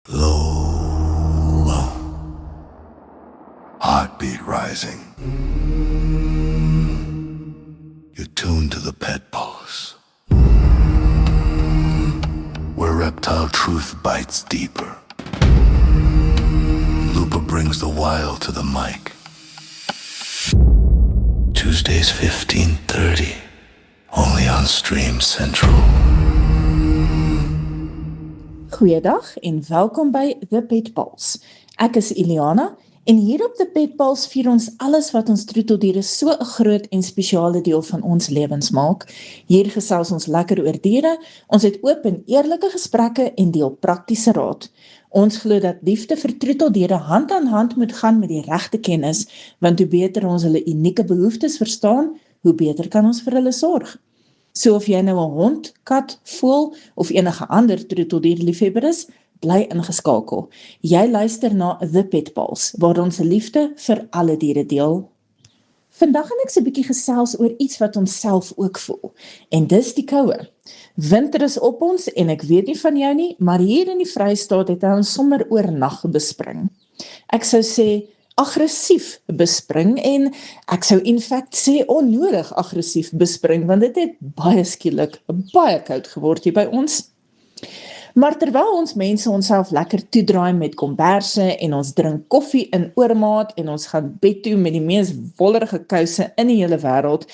Low, low. Heartbeat rising. You're tuned to the pet pulse. Where reptile truth bites deeper. Looper brings the wild to the mic. Tuesdays 15:30. Only on Stream Central. Goeiedag en welkom by The Pet Pulse. Ek is Iliana en hier op The Pet Pulse vier ons alles wat ons troeteldiere so 'n groot en spesiale deel van ons lewens maak. Hier gesels ons lekker oor diere, ons het oop en eerlike gesprekke en deel praktiese raad. Ons glo dat liefde vir troeteldiere hand aan hand moet gaan met die regte kennis, want hoe beter ons hulle unieke behoeftes verstaan, hoe beter kan ons vir hulle sorg. So of jy nou 'n hond, kat, voël of enige ander troeteldierliefhebber is, bly ingeskakel. Jy luister na The Pet Pulse, waar ons liefde vir alle diere deel. Vandag gaan ek so 'n bietjie gesels oor iets wat ons self ook voel, en dis die koue. Winter is op ons en ek weet nie van jou nie, maar hier in die Vrystaat het hy ons sommer oornag bespring. Ek sou sê aggressief bespring en ek sou in fact sê onnodig aggressief bespring, want dit het baie skielik baie koud geword hier by ons. Maar terwyl ons mense onsself lekker toedraai met komberse en ons drink koffie in oormaat en ons gaan bed toe met die mees wollerige kouse in die hele wêreld,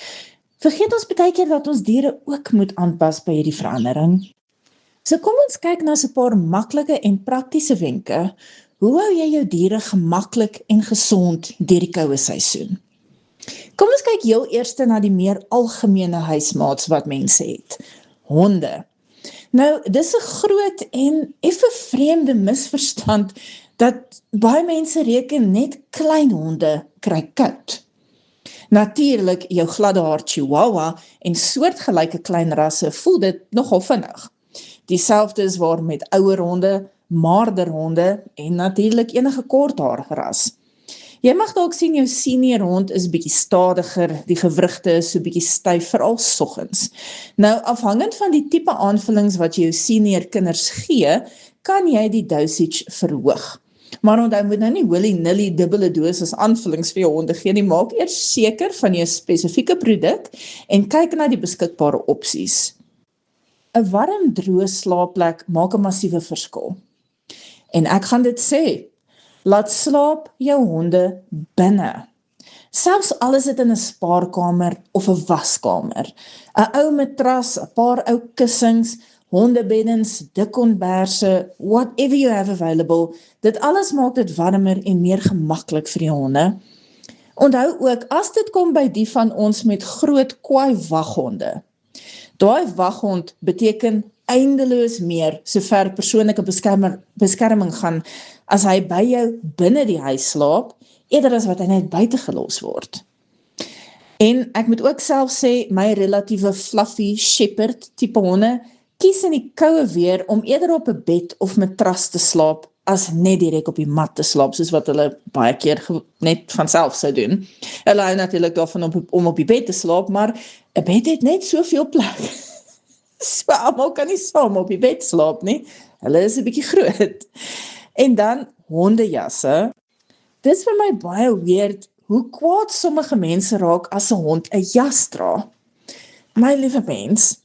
vergeet ons baie keer dat ons diere ook moet aanpas by hierdie verandering. So kom ons kyk na so 'n paar maklike en praktiese wenke. Hoe hou jy jou diere gemaklik en gesond deur die koue seisoen? Kom ons kyk heel eers na die meer algemene huismaats wat mense het. Honde. Nou, dis 'n groot en effe vreemde misverstand dat baie mense reken net klein honde kry koud. Natuurlik, jou gladdehaar Chihuahua en soortgelyke klein rasse voel dit nogal vinnig. Dieselfde is waar met ouer honde, marderhonde en natuurlik enige korthaar ras. Jy mag dalk sien jou senior hond is bietjie stadiger, die gewrigte is so bietjie styf, veral soggens. Nou, afhangend van die tipe aanvullings wat jy jou senior kinders gee, kan jy die dosage verhoog. Maar onthou, moet nou nie willy-nilly dubbele dosis aanvullings vir jou honde gee nie, maak eers seker van jou spesifieke produk en kyk na die beskikbare opsies. 'n warm, droë slaapplek maak 'n massiewe verskil. En ek gaan dit sê, laat slaap jou honde binne. Selfs al is dit in 'n spaarkamer of 'n waskamer. 'n ou matras, 'n paar ou kussings, hondebeddens, dik komberse, whatever you have available, dit alles maak dit warmer en meer gemaklik vir die honde. Onthou ook, as dit kom by die van ons met groot kwaai waghonde, daai waghond beteken eindeloos meer sover persoonlike beskerming gaan as hy by jou binne die huis slaap, eerder as wat hy net buite gelos word. En ek moet ook self sê, my relatiewe fluffy shepherd tipe honde kies in die koue weer om eerder op 'n bed of matras te slaap as net direk op die mat te slaap, soos wat hulle baie keer net van self sou doen. Hulle hou natuurlik daarvan om op die bed te slaap, maar 'n bed het net soveel plek. So almal kan nie saam op die bed slaap nie. Hulle is 'n bietjie groot. En dan hondejasse. Dis vir my baie weird hoe kwaad sommige mense raak as 'n hond 'n jas dra. My liewe mens,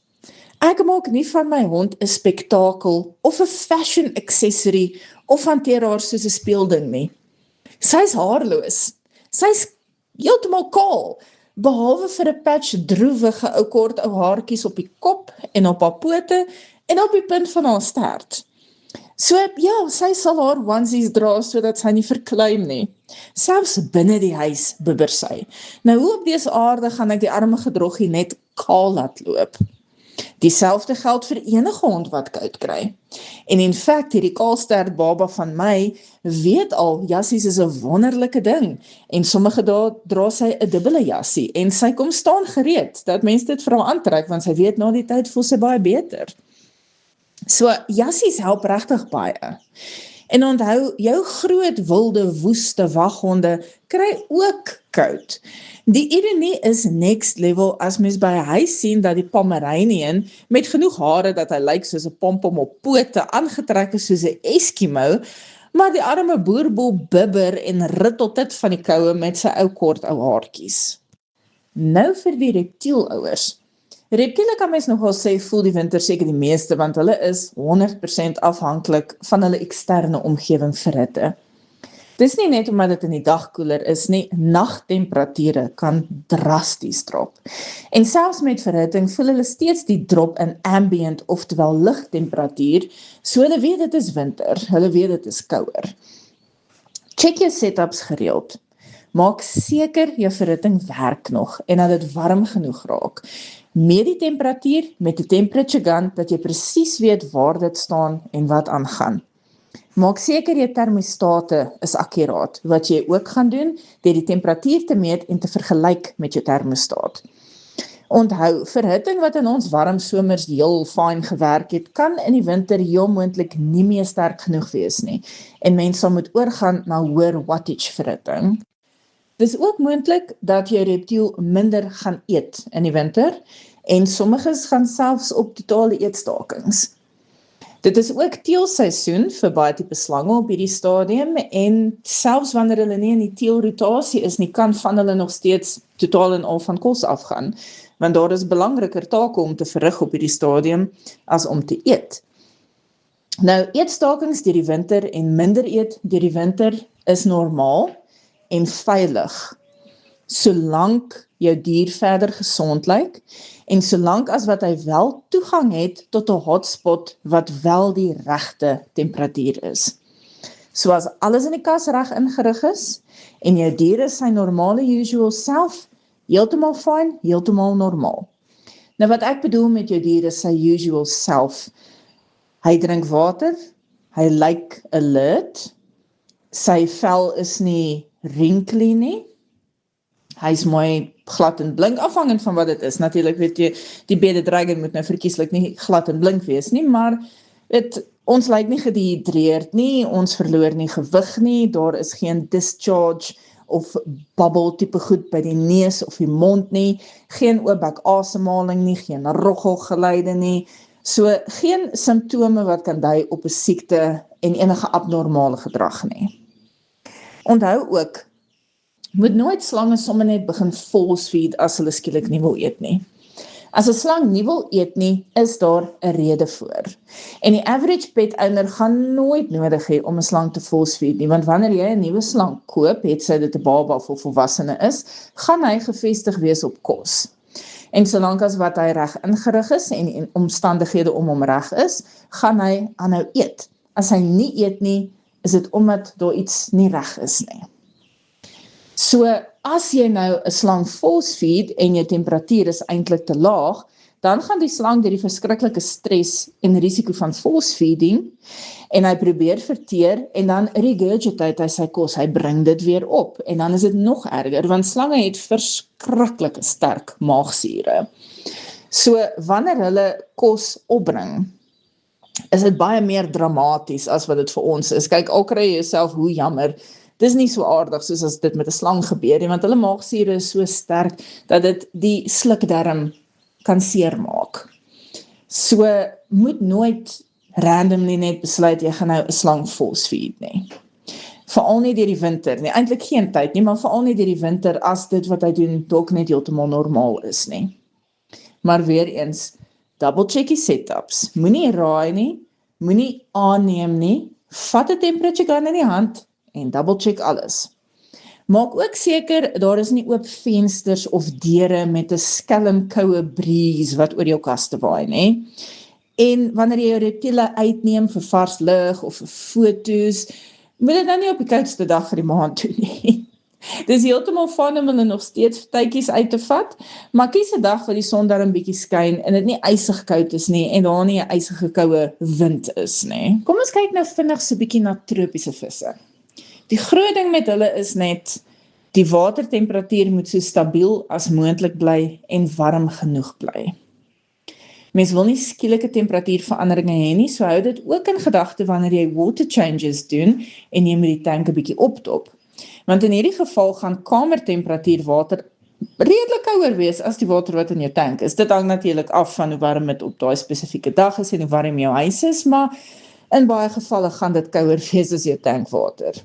ek maak nie van my hond 'n spektakel of 'n fashion accessory of hanteer haar soos 'n speelding nie. Sy's haarloos. Sy's heeltemal kaal, behalwe vir 'n patch droewige ou kort ou haartjies op die kop en op haar pote en op die punt van haar stert. So ja, sy sal haar onesies dra sodat sy nie verkleim nie. Selfs binne die huis bibber sy. Nou hoe op dese aarde gaan ek die arme gedroggie net kaal laat loop? Dieselfde geld vir enige hond wat koud kry. En in fact, hierdie kaalstert baba van my weet al, jassies is 'n wonderlike ding. En sommige dae dra sy 'n dubbele jassie en sy kom staan gereed dat mense dit vir haar aantrek, want sy weet na die tyd voel sy baie beter. So jassies help regtig baie. En onthou, jou groot wilde woeste waghonde kry ook koud. Die ironie is next level as mens by 'n huis sien dat die Pomeranian met genoeg hare dat hy lyk soos 'n pompom op pote aangetrek is soos 'n Eskimo, maar die arme boerbol bibber en rittel dit van die koue met sy ou kort ou haartjies. Nou vir die reptielouers. Reptiele kan mens nogal sê voel die winter seker die meeste, want hulle is 100% afhanklik van hulle eksterne omgewing vir hitte. Dis nie net omdat dit in die dag koeler is nie, nagtemperature kan drasties drop. En selfs met verhitting voel hulle steeds die drop in ambient, oftewel lugtemperatuur, so hulle weet dit is winter, hulle weet dit is kouer. Check jou setups gereeld. Maak seker jou verhitting werk nog en dat dit warm genoeg raak. Meet die temperatuur met 'n temperature gun dat jy presies weet waar dit staan en wat aangaan. Maak seker jou termostate is akkuraat, wat jy ook gaan doen deur die temperatuur te meet en te vergelyk met jou termostaat. Onthou, verhitting wat in ons warm somers heel fyn gewerk het, kan in die winter heel moontlik nie meer sterk genoeg wees nie, en mens sal moet oorgaan na hoër wattage verhitting. Dis ook moontlik dat jou reptiel minder gaan eet in die winter, en sommiges gaan selfs op totale eetstakings. Dit is ook teelseisoen vir baie tipe slange op hierdie stadium, en selfs wanneer hulle nie in die teelrotasie is nie, kan van hulle nog steeds totaal en al van kos afgaan, want daar is belangriker take om te verrig op hierdie stadium as om te eet. Nou, eetstakings deur die winter en minder eet deur die winter is normaal en veilig, solank jou dier verder gesond lyk, en solank as wat hy wel toegang het tot 'n hotspot wat wel die regte temperatuur is. So as alles in die kas reg ingerig is, en jou dier is sy normale usual self, heeltemal fyn, heeltemal normaal. Nou wat ek bedoel met jou dier is sy usual self. Hy drink water, hy lyk alert, sy vel is nie wrinkly nie, hy's mooi glad en blink, afhangend van wat dit is. Natuurlik weet jy, die bearded dragon moet nou verkieslik nie glad en blink wees nie, maar ons lyk nie gedehydreerd nie, ons verloor nie gewig nie, daar is geen discharge of bubble tipe goed by die neus of die mond nie, geen oopbek asemhaling nie, geen roggelgeluide nie, so geen simptome wat kan dui op 'n siekte en enige abnormale gedrag nie. Onthou ook, moet nooit slange sommer net begin force feed as hulle skielik nie wil eet nie. As 'n slang nie wil eet nie, is daar 'n rede voor. En die average pet owner gaan nooit nodig hê om 'n slang te force feed nie, want wanneer jy 'n nuwe slang koop, het sy dit 'n baba of 'n volwassene is, gaan hy gefestig wees op kos. En solank as wat hy reg ingerig is en omstandighede om hom reg is, gaan hy aanhou eet. As hy nie eet nie, is dit omdat daar iets nie reg is nie. So, as jy nou 'n slang force feed en jou temperatuur is eintlik te laag, dan gaan die slang deur die verskriklike stres en risiko van force feeding, en hy probeer verteer, en dan regurgitate hy sy kos, hy bring dit weer op, en dan is dit nog erger, want slange het verskriklike sterk maagsure. So, wanneer hulle kos opbring, is dit baie meer dramaties as wat dit vir ons is. Kyk, al kry jy jouself hoe jammer, dis nie so aardig soos as dit met 'n slang gebeur nie, want hulle maagsure is so sterk dat dit die slukdarm kan seermaak. So moet nooit randomly net besluit jy gaan nou 'n slang force feed nie. Veral nie deur die winter nie, eintlik geen tyd nie, maar veral nie deur die winter as dit wat hy doen dalk net heeltemal normaal is nie. Maar weer eens, double check die setups. Moenie raai nie, moenie aanneem nie, vat 'n temperature gun in die hand en double check alles. Maak ook seker, daar is nie oop vensters of deure met 'n skelm koue breeze wat oor jou kaste waai nie. En wanneer jy jou reptiele uitneem vir vars lug of vir foto's, moet dit nou nie op die koudste dag van die maand doen nie. Dis heeltemal fyn om hulle nog steeds tydjies uit te vat, maar kies 'n dag wat die son daar 'n bietjie skyn en dit nie ysig koud is nie en daar nie 'n ysige koue wind is nie. Kom ons kyk nou vinnig so 'n bietjie na tropiese visse. Die groot ding met hulle is net, die watertemperatuur moet so stabiel as moontlik bly en warm genoeg bly. Mens wil nie skielike temperatuurveranderinge hê nie, so hou dit ook in gedagte wanneer jy water changes doen en jy moet die tank 'n bietjie optop. Want in hierdie geval gaan kamertemperatuur water redelik kouer wees as die water wat in jou tank is. Dit hang natuurlik af van hoe warm dit op daai spesifieke dag is en hoe warm jou huis is, maar in baie gevalle gaan dit kouer wees as jou tankwater.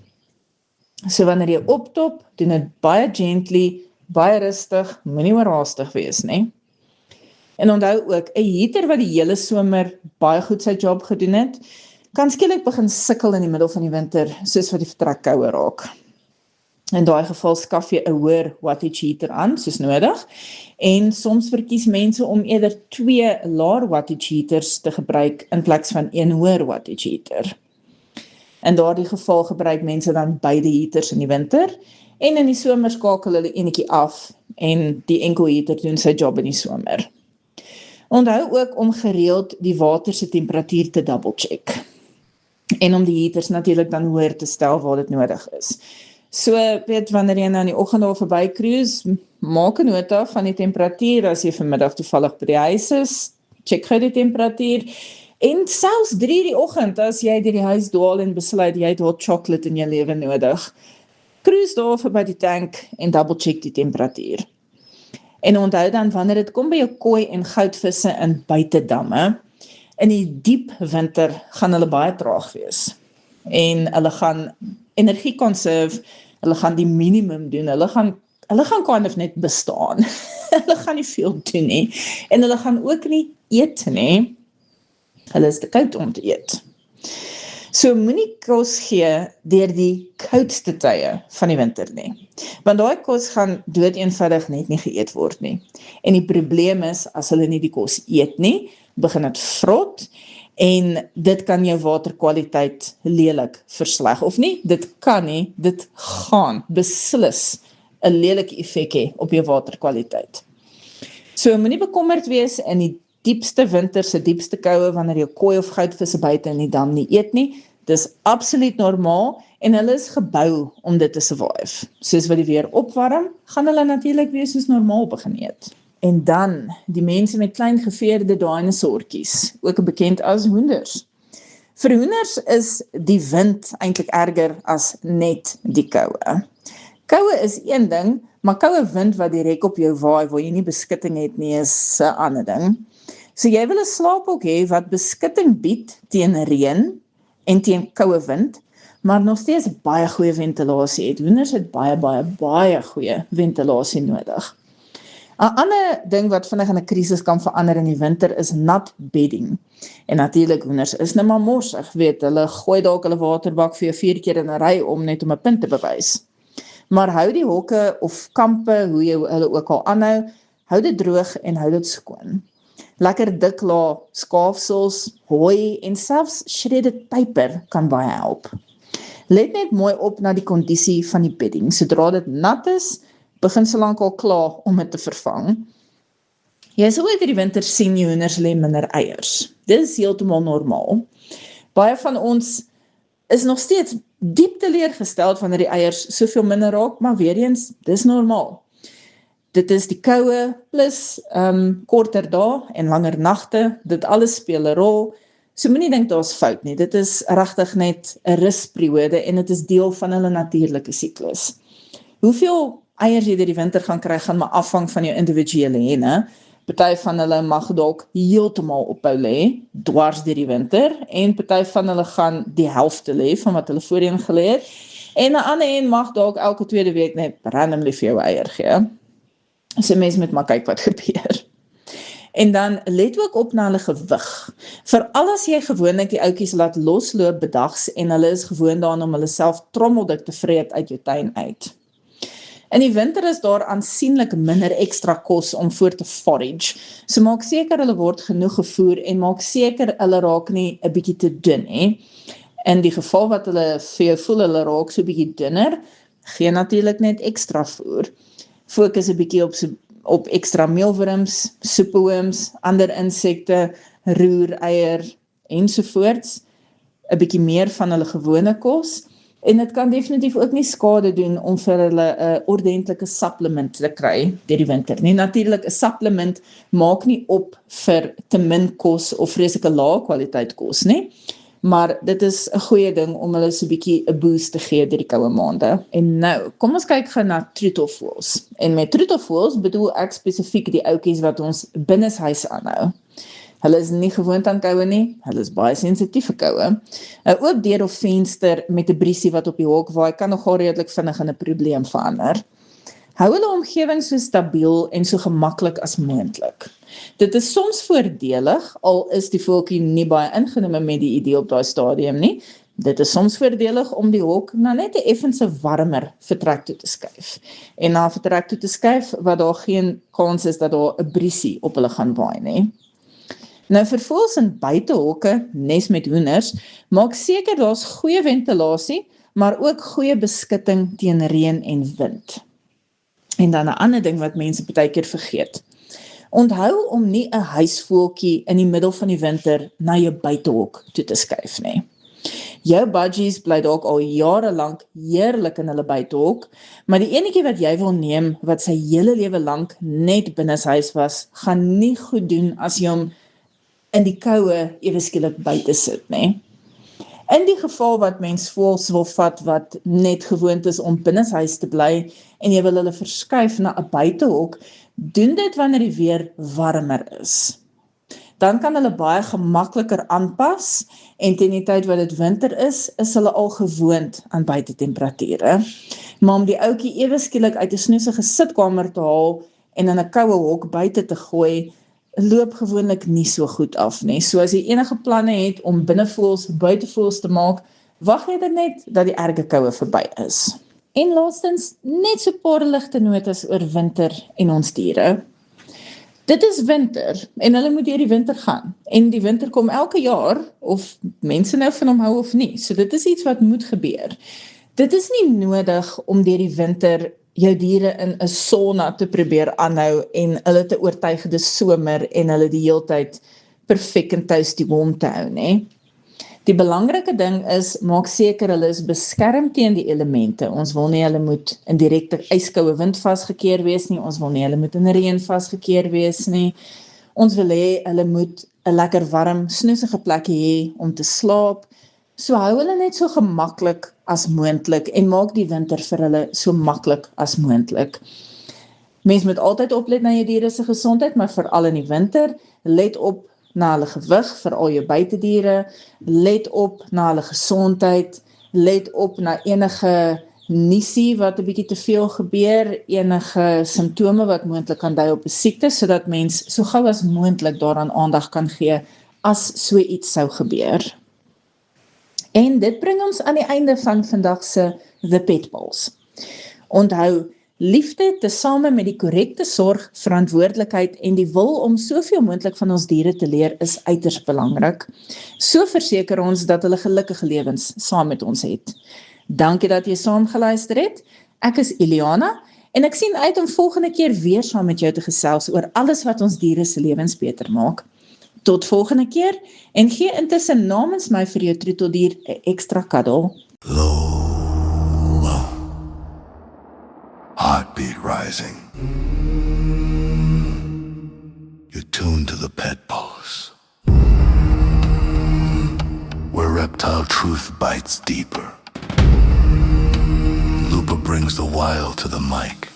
So wanneer jy optop, doen dit baie gently, baie rustig, moenie oorhaastig wees, nie? En onthou ook, 'n heater wat die hele somer baie goed sy job gedoen het, kan skielik begin sukkel in die middel van die winter, soos wat die vertrek kouer raak. In daai geval skaf jy 'n hoër wattage heater aan, soos nodig, en soms verkies mense om eerder 2 laer wattage heaters te gebruik in plaas van 1 hoër wattage heater. In daardie geval gebruik mense dan beide heaters in die winter, en in die somer skakel hulle enetjie af, en die enkel heater doen sy job in die somer. Onthou ook om gereeld die water se temperatuur te double check, en om die heaters natuurlik dan hoër te stel waar dit nodig is. So, weet, wanneer jy nou in die oggend daar verby cruise, maak 'n nota van die temperatuur, as jy vanmiddag toevallig by die huis is, check gou die temperatuur, en selfs 3 die oggend, as jy deur die huis dwaal en besluit, jy het hot chocolate in jou lewe nodig, cruise daar verby die tank en double check die temperatuur. En onthou dan, wanneer dit kom by jou kooi en goudvisse in buitedamme, in die diep winter gaan hulle baie traag wees. En hulle gaan energie conserve, hulle gaan die minimum doen, hulle gaan kind of net bestaan. Hulle gaan nie veel doen nie, en hulle gaan ook nie eet nie. Hulle is te koud om te eet. So moenie kos gee deur die koudste tye van die winter nie. Want daai kos gaan dood eenvoudig net nie geëet word nie. En die probleem is, as hulle nie die kos eet nie, begin dit vrot, en dit kan jou waterkwaliteit lelik versleg, of nie, dit kan nie, dit gaan beslis 'n lelike effek hê op jou waterkwaliteit. So moenie bekommerd wees in die diepste winter se diepste koue wanneer jou kooi of goudvisse buite in die dam nie eet nie. Dis absoluut normaal en hulle is gebou om dit te survive. Soos wat die weer opwarm, gaan hulle natuurlik weer soos normaal begin eet. En dan die mense met klein geveerde dinosaurtjies, ook bekend as hoenders. Vir hoenders is die wind eintlik erger as net die koue. Koue is een ding, maar koue wind wat direk op jou waai, waar jy nie beskutting het nie, is 'n ander ding. So jy wil 'n slaaphok hê wat beskutting bied teen reën en teen koue wind, maar nog steeds baie goeie ventilasie het. Hoenders het baie goeie ventilasie nodig. 'n Ander ding wat vinnig in 'n krisis kan verander in die winter is nat bedding. En natuurlik, hoenders is nou maar morsig, weet, hulle gooi dalk hulle waterbak vir jou 4 keer in 'n ry om net om 'n punt te bewys. Maar hou die hokke of kampe, hoe jy hulle ook al aanhou, hou dit droog en hou dit skoon. Lekker dik laag skaafsels, hooi en selfs shredded pyper kan baie help. Let net mooi op na die kondisie van die bedding. Sodra dit nat is, begin solank al klaar om dit te vervang. Jy sal ook in die winter sien die hoenders lê minder eiers. Dit is heeltemal normaal. Baie van ons is nog steeds diep teleurgesteld wanneer die eiers soveel minder raak, maar weer eens, dis normaal. Dit is die koue plus korter dae en langer nagte, dit alles speel 'n rol. So moenie dink daar's fout nie. Dit is regtig net 'n rusperiode en dit is deel van hulle natuurlike siklus. Hoeveel eiers jy deur die winter gaan kry, gaan maar afhang van jou individuele henne. Party van hulle mag dalk heeltemal ophou lê, dwars deur die winter, en party van hulle gaan die helfte lê van wat hulle voorheen gelê het, en 'n ander een mag dalk elke tweede week net randomly vir jou eier gee. So mens moet maar kyk wat gebeur. En dan let ook op na hulle gewig. Veral as jy gewoonlik die ouetjies laat losloop bedags en hulle is gewoond daaraan om hulle self trommeldik te vreet uit jou tuin uit. In die winter is daar aansienlik minder ekstra kos om voor te forage. So maak seker hulle word genoeg gevoer en maak seker hulle raak nie 'n bietjie te dun nie. In die geval wat hulle vir jou voel hulle raak so 'n bietjie dunner, gee natuurlik net ekstra voer. Fokus 'n bietjie op ekstra meelwurms, soepeworms, ander insekte, roereier ensovoorts. 'n bietjie meer van hulle gewone kos. En dit kan definitief ook nie skade doen om vir hulle 'n ordentlike supplement te kry deur die winter nie. Natuurlik, 'n supplement maak nie op vir te min kos of vreeslike lae kwaliteit kos nie, maar dit is 'n goeie ding om hulle so 'n bietjie 'n boost te gee deur die koue maande. En nou, kom ons kyk gou na troetelvoëls. En met troetelvoëls bedoel ek spesifiek die ouetjies wat ons binneshuis aanhou. Hulle is nie gewoond aan koue nie, hulle is baie sensitief vir koue. 'n Oop deur of venster met 'n briesie wat op die hok waai kan nogal redelik vinnig in 'n probleem verander. Hou hulle omgewing so stabiel en so gemaklik as moontlik. Dit is soms voordelig, al is die voeltjie nie baie ingenome met die idee op daai stadium nie. Dit is soms voordelig om die hok na net 'n effense warmer vertrek toe te skuif. En na 'n vertrek toe te skuif wat daar geen kans is dat daar 'n briesie op hulle gaan waai nie. Nou vir voëls in buitehokke, nes met hoenders, maak seker daar's goeie ventilasie, maar ook goeie beskutting teen reën en wind. En dan 'n ander ding wat mense baie keer vergeet. Onthou om nie 'n huisvoeltjie in die middel van die winter na jou buitehok toe te skuif nie. Jou budgies bly dalk al jare lank heerlik in hulle buitehok, maar die enetjie wat jy wil neem wat sy hele lewe lank net binneshuis was, gaan nie goed doen as jy hom in die koue ewe skielik buite sit, nie. In die geval wat mens voëls wil vat wat net gewoond is om binneshuis te bly en jy wil hulle verskuif na 'n buitehok, doen dit wanneer die weer warmer is. Dan kan hulle baie gemakliker aanpas en teen die tyd wat dit winter is hulle al gewoond aan buitetemperature. Maar om die ouetjie ewe skielik uit 'n snoesige sitkamer te haal en in 'n koue hok buite te gooi, loop gewoonlik nie so goed af nie. So as jy enige planne het om binnevoëls, buitevoëls te maak, wag jy dan net dat die erge koue verby is. En laastens, net so 'n paar ligte notas oor winter en ons diere. Dit is winter en hulle moet deur die winter gaan. En die winter kom elke jaar, of mense nou van hom hou of nie. So dit is iets wat moet gebeur. Dit is nie nodig om deur die winter jou diere in 'n sauna te probeer aanhou en hulle te oortuig dis somer en hulle die heeltyd perfek en toasty warm te hou, nie. Die belangrike ding is, maak seker hulle is beskerm teen die elemente. Ons wil nie hulle moet in direkte yskoue wind vasgekeer wees nie, ons wil nie hulle moet in reën vasgekeer wees nie. Ons wil hê hulle moet 'n lekker warm, snoesige plekkie hê om te slaap. So hou hulle net so gemaklik as moontlik en maak die winter vir hulle so maklik as moontlik. Mens moet altyd oplet na jou diere se gesondheid, maar veral in die winter, let op na hulle gewig, veral jou buitediere, let op na hulle gesondheid, let op na enige niesie wat 'n bietjie te veel gebeur, enige simptome wat moontlik kan dui op 'n siekte, sodat mens so gou as moontlik daaraan aandag kan gee as so iets sou gebeur. En dit bring ons aan die einde van vandag se The Pet Pals. Onthou, liefde tesame met die korrekte sorg, verantwoordelikheid en die wil om soveel moontlik van ons diere te leer is uiters belangrik. So verseker ons dat hulle gelukkige lewens saam met ons het. Dankie dat jy saam geluister het. Ek is Iliana en ek sien uit om volgende keer weer saam met jou te gesels oor alles wat ons diere se lewens beter maak. Tot volgende keer en gee intussen namens my vir jou troeteldier 'n ekstra kaddel. Low, low. Heartbeat rising. You're tuned to the Pet Pulse, where reptile truth bites deeper. Lupa brings the wild to the mic.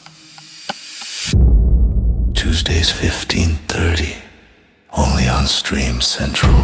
Tuesdays 15:30, only on Stream Central.